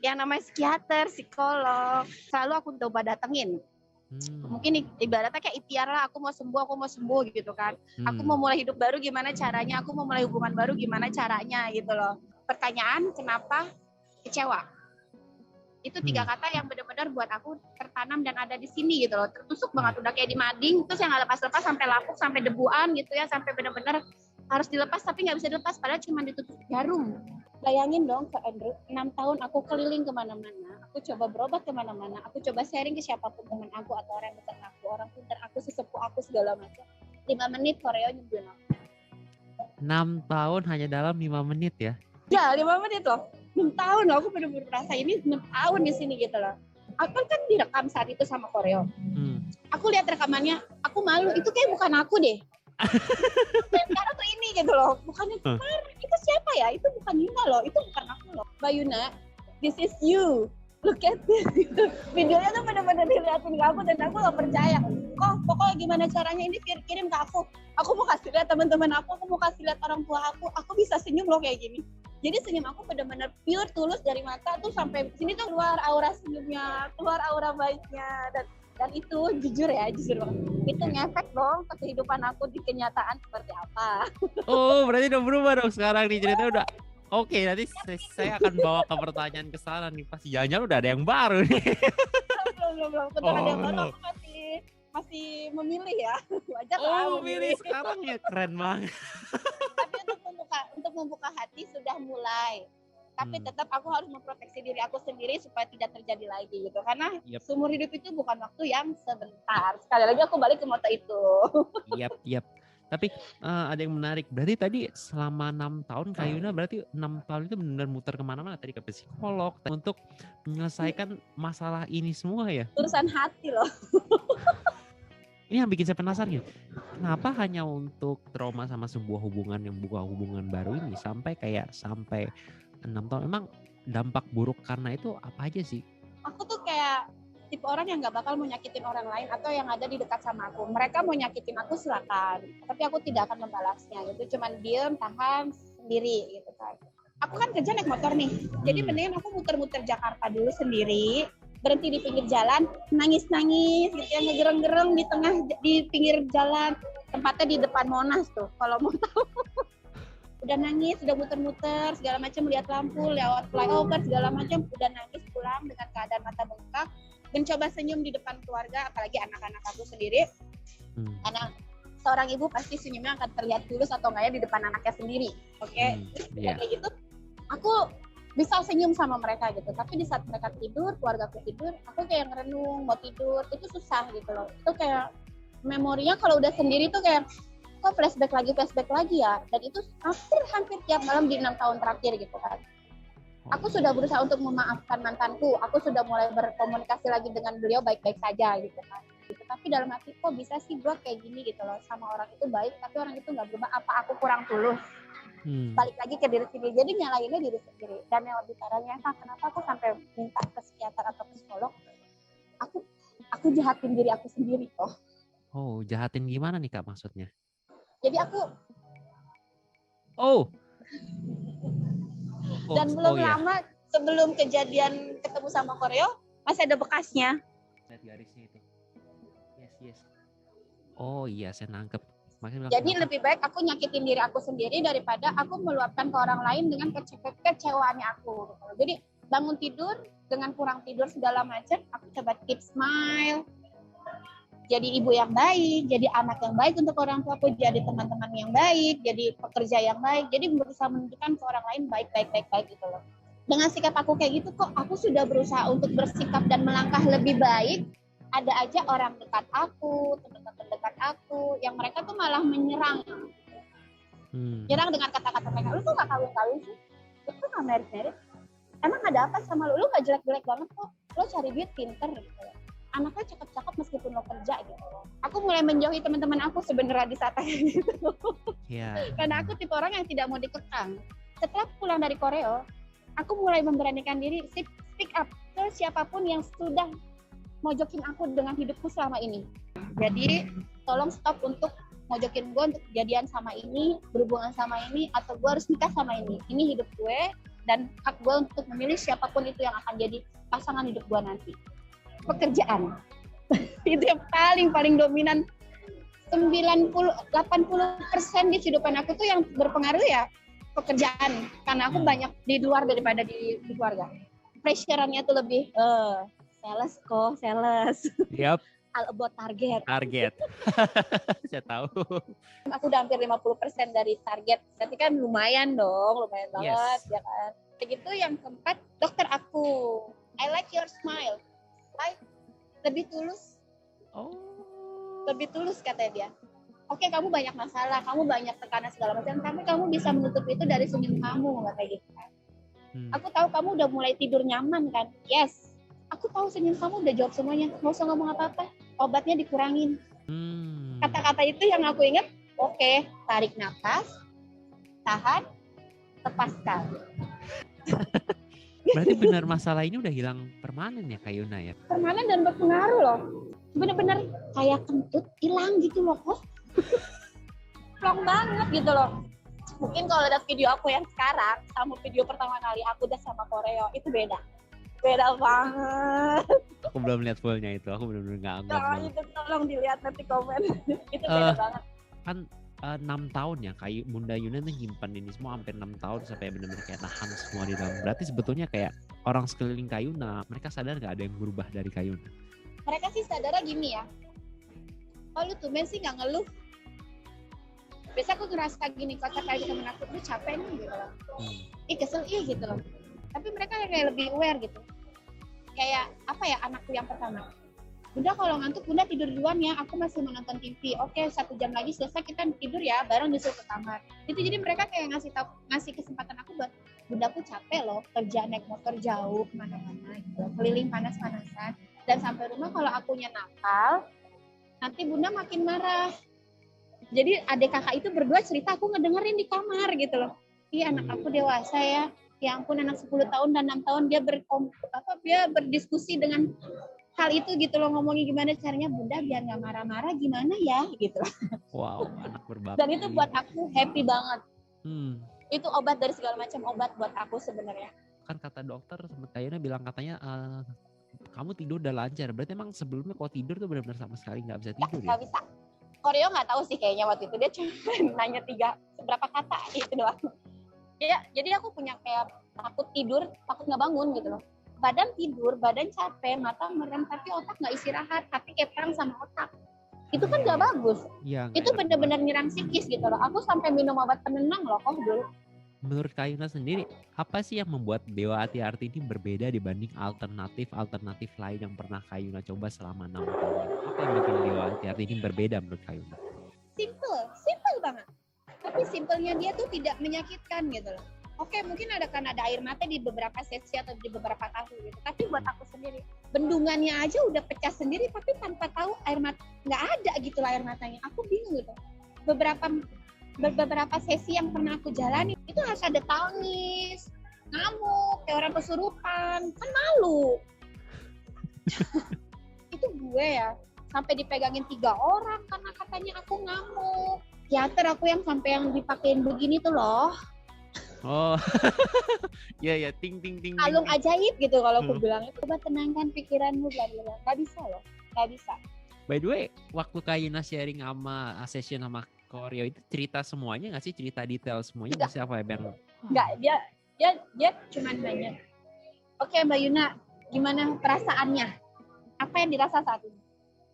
yang namanya psikiater, psikolog, selalu aku coba datengin. Mungkin ibaratnya kayak ikhtiar lah, aku mau sembuh gitu kan. Aku mau mulai hidup baru gimana caranya, aku mau mulai hubungan baru gimana caranya gitu loh. Pertanyaan kenapa kecewa. Itu 3 kata yang benar-benar buat aku tertanam dan ada di sini gitu loh. Tertusuk banget, udah kayak di mading, terus yang nggak lepas-lepas sampai lapuk, sampai debuan gitu ya, sampai benar-benar harus dilepas tapi nggak bisa dilepas padahal cuma ditutup jarum. Bayangin dong ke Andrew, 6 tahun aku keliling kemana-mana, aku coba berobat kemana-mana, aku coba sharing ke siapapun teman aku atau orang dekat aku, orang pintar aku, sesepuh aku segala macam. 5 menit Koreo nyembuhin aku. 6 tahun hanya dalam 5 menit ya? Ya 5 menit loh. 6 tahun loh aku benar-benar merasa ini 6 tahun di sini gitu loh. Aku kan direkam saat itu sama Koreo. Aku lihat rekamannya, aku malu, itu kayak bukan aku deh. Sekarang tuh ini gitu loh, bukannya itu siapa ya? Itu bukan Yuna loh, itu bukan aku loh. Mbak Yuna, this is you. Look at this. Videonya tuh benar-benar dilihatin ke aku dan aku gak percaya. Oh, pokoknya gimana caranya ini kirim ke aku. Aku mau kasih lihat teman-teman aku mau kasih lihat orang tua aku bisa senyum loh kayak gini. Jadi senyum aku benar-benar pure tulus dari mata tuh sampai sini tuh keluar aura senyumnya, keluar aura baiknya dan itu jujur banget itu ngefek dong ke kehidupan aku di kenyataan seperti apa. Oh berarti udah berubah dong sekarang nih ceritanya udah. Oke, nanti saya akan bawa ke pertanyaan ke sana nih, pasti jangan udah ada yang baru nih. Belum. Ada yang baru, aku masih memilih ya. Wajar lah memilih sekarang ya, keren banget. Tapi untuk membuka hati sudah mulai. Tapi tetap aku harus memproteksi diri aku sendiri supaya tidak terjadi lagi gitu. Karena seumur hidup itu bukan waktu yang sebentar. Sekali lagi aku balik ke moto itu. Yap. Tapi ada yang menarik. Berarti tadi selama 6 tahun Kak Yuna berarti 6 tahun itu benar-benar muter kemana-mana. Tadi ke psikolog untuk menyelesaikan masalah ini semua ya. Urusan hati loh. Ini yang bikin saya penasaran ya. Kenapa hanya untuk trauma sama sebuah hubungan yang bukan hubungan baru ini sampai 6 tahun, emang dampak buruk karena itu apa aja sih? Aku tuh kayak tipe orang yang gak bakal mau nyakitin orang lain atau yang ada di dekat sama aku. Mereka mau nyakitin aku silakan, tapi aku tidak akan membalasnya gitu. Cuman diem, tahan sendiri gitu kan. Aku kan kerja naik motor nih, jadi mendingan aku muter-muter Jakarta dulu sendiri, berhenti di pinggir jalan, nangis-nangis gitu ya, ngegereng-gereng di pinggir jalan, tempatnya di depan Monas tuh, kalau mau tahu. Udah nangis, udah muter-muter, segala macam, lihat lampu, lewat flyover, segala macam, udah nangis pulang dengan keadaan mata bengkak, mencoba senyum di depan keluarga, apalagi anak-anak aku sendiri. Karena seorang ibu pasti senyumnya akan terlihat tulus atau enggak ya di depan anaknya sendiri, oke? Kayak gitu, aku bisa senyum sama mereka gitu, tapi di saat mereka tidur, keluarga aku tidur, aku kayak ngerenung, mau tidur, itu susah gitu loh. Itu kayak memorinya kalau udah sendiri tuh kayak kok flashback lagi ya, dan itu hampir tiap malam di 6 tahun terakhir gitu kan. Aku sudah berusaha untuk memaafkan mantanku, aku sudah mulai berkomunikasi lagi dengan beliau baik-baik saja gitu kan. Tapi dalam hati kok bisa sih gue kayak gini gitu loh, sama orang itu baik tapi orang itu nggak berubah, apa aku kurang tulus? Balik lagi ke diri sendiri, jadi nyalainnya diri sendiri. Dan yang lebih parahnya, kenapa aku sampai minta ke psikiater atau psikolog? Aku jahatin diri aku sendiri toh. Oh, jahatin gimana nih Kak maksudnya? Jadi aku dan belum lama sebelum kejadian ketemu sama Koreo masih ada bekasnya. Lihat garisnya itu. Yes. Oh iya, saya nangkep. Jadi lebih baik aku nyakitin diri aku sendiri daripada aku meluapkan ke orang lain dengan kecewaannya aku. Jadi bangun tidur dengan kurang tidur segala macam, aku coba keep smile. Jadi ibu yang baik, jadi anak yang baik untuk orang tua aku, jadi teman-teman yang baik, jadi pekerja yang baik, jadi berusaha menunjukkan ke orang lain baik gitu loh. Dengan sikap aku kayak gitu kok aku sudah berusaha untuk bersikap dan melangkah lebih baik, ada aja orang dekat aku, teman-teman dekat aku, yang mereka tuh malah menyerang. Nyerang dengan kata-kata mereka, lu tuh gak kawin-kawin sih, lu tuh gak merit-merit, emang ada apa sama lu gak jelek-jelek banget kok, lu cari duit pinter gitu. Anaknya cakep-cakep meskipun lo kerja gitu. Aku mulai menjauhi teman-teman aku sebenarnya di saat kayak gitu. Karena aku tipe orang yang tidak mau dikekang. Setelah pulang dari Koreo, aku mulai memberanikan diri speak up ke siapapun yang sudah mojokin aku dengan hidupku selama ini. Jadi tolong stop untuk mojokin gue untuk kejadian sama ini, berhubungan sama ini, atau gue harus nikah sama ini. Ini hidup gue, dan hak gue untuk memilih siapapun itu yang akan jadi pasangan hidup gue nanti. Pekerjaan itu yang paling dominan. 80% di kehidupan aku tuh yang berpengaruh ya pekerjaan, karena aku banyak di luar daripada di keluarga. Pressure-nya tuh lebih sales. Yap. All about target. Saya tahu. Aku udah hampir 50% dari target. Berarti kan lumayan banget ya kan. Begitu yang keempat, dokter aku. I like your smile. Lebih tulus. Lebih tulus katanya dia. Oke, kamu banyak masalah, kamu banyak tekanan segala macam, tapi kamu bisa menutup itu dari senyum kamu, katanya gitu. Aku tahu kamu udah mulai tidur nyaman kan? Yes. Aku tahu senyum kamu udah jawab semuanya. Nggak usah ngomong apa-apa. Obatnya dikurangin. Kata-kata itu yang aku ingat. Oke, tarik nafas, tahan, lepaskan. Berarti benar masalah ini udah hilang permanen ya Kak Yuna ya? Permanen dan berpengaruh loh. Bener-bener kayak kentut hilang gitu loh kok. Plong banget gitu loh. Mungkin kalau lihat video aku yang sekarang sama video pertama kali aku udah sama Koreo itu beda banget. Aku belum lihat fullnya itu, aku benar-benar nggak anggap. Itu tolong dilihat nanti komen. Itu beda banget. Kan 6 tahun ya kayak Bunda Yuna tuh nyimpan ini semua hampir 6 tahun sampai benar-benar kayak nahan semua di dalam. Berarti sebetulnya kayak orang sekeliling Kak Yuna, mereka sadar nggak ada yang berubah dari Kak Yuna? Mereka sih sadarnya gini ya. Oh lu tumben sih nggak ngeluh. Biasa aku ngerasa gini, kocak kayak temen aku, lu capek nih gitu loh. Kesel gitu loh. Tapi mereka kayak lebih aware gitu. Kayak apa ya, anakku yang pertama. Bunda kalau ngantuk, Bunda tidur duluan ya, aku masih menonton TV. Oke, 1 jam lagi selesai kita tidur ya, bareng disuruh ke kamar. Itu jadi mereka kayak ngasih kesempatan aku buat, Bunda aku capek loh, kerja naik motor jauh kemana-mana gitu, keliling panas-panasan. Dan sampai rumah kalau akunya nakal, nanti Bunda makin marah. Jadi adik kakak itu berdua cerita, aku ngedengerin di kamar gitu loh. Iya anak aku dewasa ya. Ya ampun, anak 10 tahun dan 6 tahun dia berdiskusi dengan hal itu gitu loh, ngomongin gimana caranya Bunda biar nggak marah-marah gimana ya gitu. Wow, anak berbakti. Dan itu buat aku happy banget. Itu obat dari segala macam obat buat aku sebenarnya. Kan kata dokter sempat Kayuna bilang katanya kamu tidur udah lancar. Berarti emang sebelumnya kalau tidur tuh benar-benar sama sekali nggak bisa tidur ya? Nggak bisa. Koreo nggak tahu sih kayaknya waktu itu dia cuma nanya seberapa kata itu doang. Ya, jadi aku punya kayak takut tidur, takut nggak bangun gitu loh. Badan tidur, badan capek, mata merem, tapi otak nggak istirahat, tapi kayak perang sama otak. Itu kan nggak bagus. Ya, itu benar-benar nyerang psikis gitu loh. Aku sampai minum obat penenang loh kok dulu. Menurut Kayuna sendiri, apa sih yang membuat Dewa Hati-Arti ini berbeda dibanding alternatif lain yang pernah Kayuna coba selama 6 tahun? Apa yang bikin Dewa Hati-Arti ini berbeda menurut Kayuna? Simple banget. Tapi simpelnya dia tuh tidak menyakitkan gitu loh. Oke, mungkin ada air mata di beberapa sesi atau di beberapa tahun gitu. Tapi buat aku sendiri, bendungannya aja udah pecah sendiri, tapi tanpa tahu air mata nggak ada gitu lah air matanya. Aku bingung gitu. Beberapa sesi yang pernah aku jalani itu harus ada tangis, ngamuk, kayak orang kesurupan, kan malu. Itu gue ya, sampai dipegangin 3 orang karena katanya aku ngamuk. Teater aku yang sampai yang dipakein begini tuh loh. Oh, ya, ting. Kalung ajaib gitu kalau aku bilang. Coba tenangkan pikiranmu, bla bla. Gak bisa loh, gak bisa. By the way, waktu Kayuna sharing sama session sama Koreo itu cerita semuanya nggak sih, cerita detail semuanya nggak sih apa ya Bang? Nggak, dia cuma nanya. Oke Mbak Yuna, gimana perasaannya? Apa yang dirasa saat ini?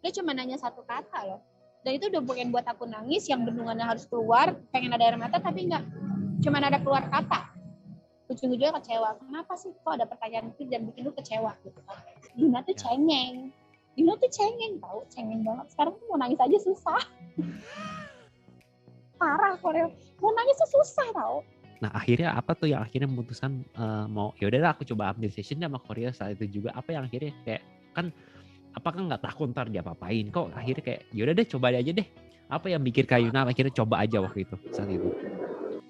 Dia cuma nanya 1 kata loh. Dan itu udah bukan buat aku nangis yang bendungannya harus keluar, pengen ada air mata tapi enggak. Cuma ada keluar kata. Ujung-ujungnya kecewa. Kenapa sih kok ada pertanyaan itu dan bikin lu kecewa gitu kan? Yuna tuh cengeng. Yuna tuh cengeng tau, cengeng banget. Sekarang tuh mau nangis aja susah. Parah Koreo. Mau nangis tuh susah tau. Nah akhirnya apa tuh yang akhirnya memutuskan mau yaudahlah aku coba ambil sessionnya sama Koreo saat itu juga. Apa yang akhirnya kayak kan apakah nggak takut ntar dia apa-apain? Kok akhirnya kayak yaudah deh coba aja deh. Apa yang mikir Kayuna akhirnya coba aja waktu itu saat itu?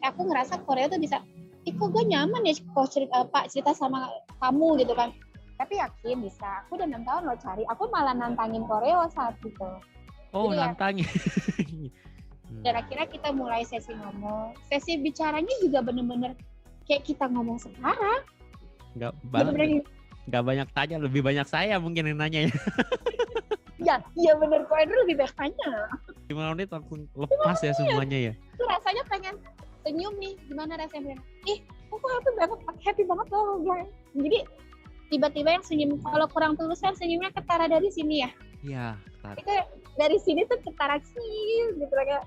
Aku ngerasa Koreo tuh bisa, kok gue nyaman ya kok cerita sama kamu gitu kan. Tapi yakin bisa. Aku udah 6 tahun loh cari. Aku malah nantangin Koreo saat itu. Oh jadi nantangin. Dan akhirnya kita mulai sesi ngomong. Sesi bicaranya juga bener-bener kayak kita ngomong sekarang. Nggak Bener-bener nggak banyak tanya, lebih banyak saya mungkin yang nanya ya. ya, iya bener, kok Andrew lebih banyak tanya. 5 menit langsung lepas ya semuanya ya. Itu rasanya pengen senyum nih, gimana rasanya? Aku happy banget loh. Jadi tiba-tiba yang senyum, kalau kurang tulus kan senyumnya ketara dari sini ya. Iya. Itu dari sini tuh ketara gitu kayak,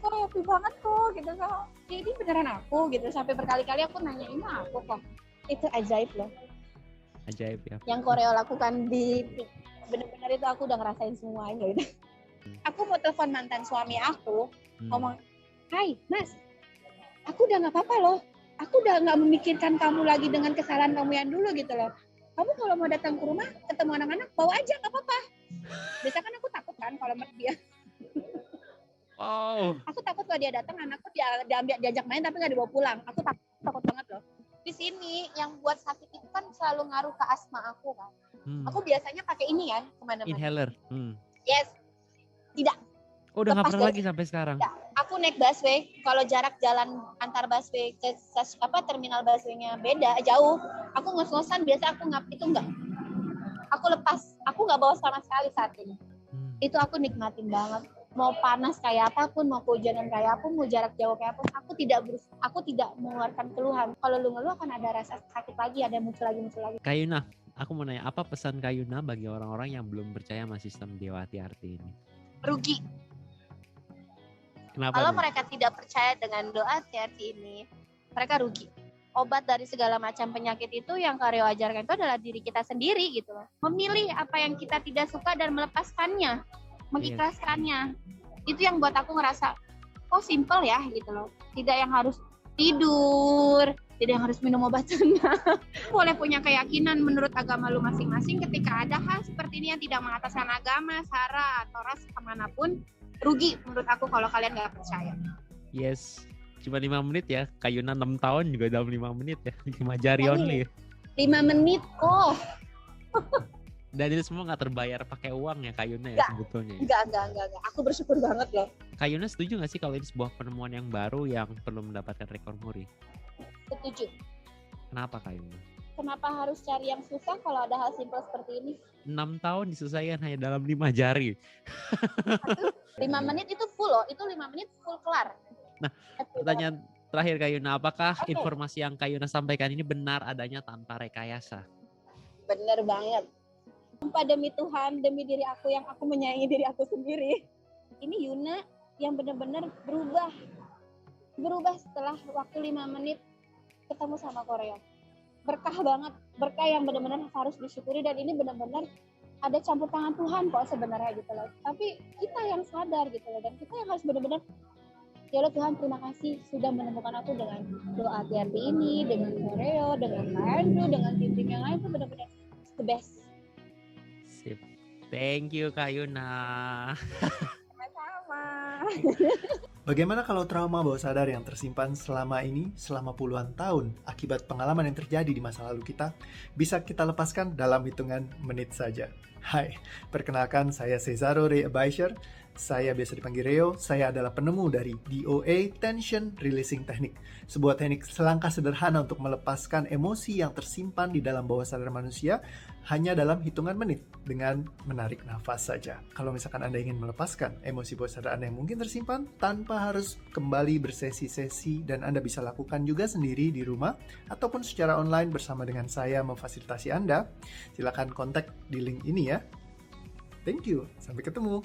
kok happy banget kok gitu kok. Ini beneran aku gitu, sampai berkali-kali aku nanya ini aku kok. Itu ajaib loh. Ajaib ya. Yang Koreo lakukan di bener-bener itu aku udah ngerasain semuanya gitu. Aku mau telepon mantan suami aku, ngomong, "Hai Mas, aku udah nggak apa-apa loh. Aku udah nggak memikirkan kamu lagi dengan kesalahan kamu yang dulu gitu loh. Kamu kalau mau datang ke rumah ketemu anak-anak bawa aja nggak apa-apa." Biasa kan aku takut kan kalau dia. Wow. Aku takut kalau dia datang anakku diajak main tapi nggak dibawa pulang. Aku takut banget loh. Di sini yang buat sakit itu kan selalu ngaruh ke asma aku kan. Aku biasanya pakai ini kan kemana-mana. Inhaler. Yes. Tidak. Oh, udah nggak pernah lagi sampai sekarang. Tidak. Aku naik busway, kalau jarak jalan antar busway ke terminal busway-nya beda jauh, aku ngos-ngosan biasa aku itu enggak. Aku lepas, aku nggak bawa sama sekali saat ini. Itu aku nikmatin banget. Mau panas kayak apapun, mau kehujanan kayak apapun, mau jarak jauh kayak apapun, aku tidak mengeluarkan keluhan. Kalau lu ngeluh akan ada rasa sakit lagi, ada muncul lagi. Kak Yuna, aku mau nanya, apa pesan Kak Yuna bagi orang-orang yang belum percaya sama sistem Dewa Hati-Arti ini? Rugi. Kenapa? Kalau mereka tidak percaya dengan doa hati-hati ini, mereka rugi. Obat dari segala macam penyakit itu yang Koreo ajarkan itu adalah diri kita sendiri gitu loh. Memilih apa yang kita tidak suka dan melepaskannya, mengikhlaskannya. Itu yang buat aku ngerasa, kok simple ya gitu loh. Tidak yang harus tidur, tidak yang harus minum obat tenang. Boleh punya keyakinan menurut agama lu masing-masing. Ketika ada hal seperti ini yang tidak mengataskan agama, sara, atau ras kemanapun, rugi menurut aku kalau kalian nggak percaya. Yes, cuma 5 menit ya. Kak Yuna 6 tahun juga dalam 5 menit ya. 5 jari only. 5 menit kok. Dan itu semua nggak terbayar pakai uang ya Kak Yuna ya sebetulnya. Enggak. Aku bersyukur banget loh. Kak Yuna setuju nggak sih kalau ini sebuah penemuan yang baru yang perlu mendapatkan rekor muri? Setuju. Kenapa Kak Yuna? Kenapa harus cari yang susah kalau ada hal simpel seperti ini? 6 tahun disusahin hanya dalam 5 jari. 5 menit itu full loh, itu 5 menit full kelar. Nah, pertanyaan terakhir Kak Yuna, apakah informasi yang Kak Yuna sampaikan ini benar adanya tanpa rekayasa? Benar banget. Tanpa demi Tuhan, demi diri aku yang aku menyayangi diri aku sendiri. Ini Yuna yang benar-benar berubah setelah waktu 5 menit ketemu sama Koreo. Berkah banget, berkah yang benar-benar harus disyukuri, dan ini benar-benar ada campur tangan Tuhan kok sebenarnya gitu loh. Tapi kita yang sadar gitu loh, dan kita yang harus benar-benar, ya Allah Tuhan terima kasih sudah menemukan aku dengan doa hati-hati ini, dengan Koreo, dengan Andrew, dengan tim-tim yang lain, itu benar-benar the best. Sip. Thank you Kak Yuna. Sama-sama. Bagaimana kalau trauma bawah sadar yang tersimpan selama puluhan tahun akibat pengalaman yang terjadi di masa lalu kita bisa kita lepaskan dalam hitungan menit saja? Hai, perkenalkan saya Cesaro Ray Abaisher. Saya biasa dipanggil Reo. Saya adalah penemu dari DOA Tension Releasing Technique, sebuah teknik selangkah sederhana untuk melepaskan emosi yang tersimpan di dalam bawah sadar manusia hanya dalam hitungan menit dengan menarik nafas saja. Kalau misalkan Anda ingin melepaskan emosi bawah sadar Anda yang mungkin tersimpan tanpa harus kembali bersesi-sesi, dan Anda bisa lakukan juga sendiri di rumah ataupun secara online bersama dengan saya memfasilitasi Anda, silakan kontak di link ini ya. Thank you, sampai ketemu.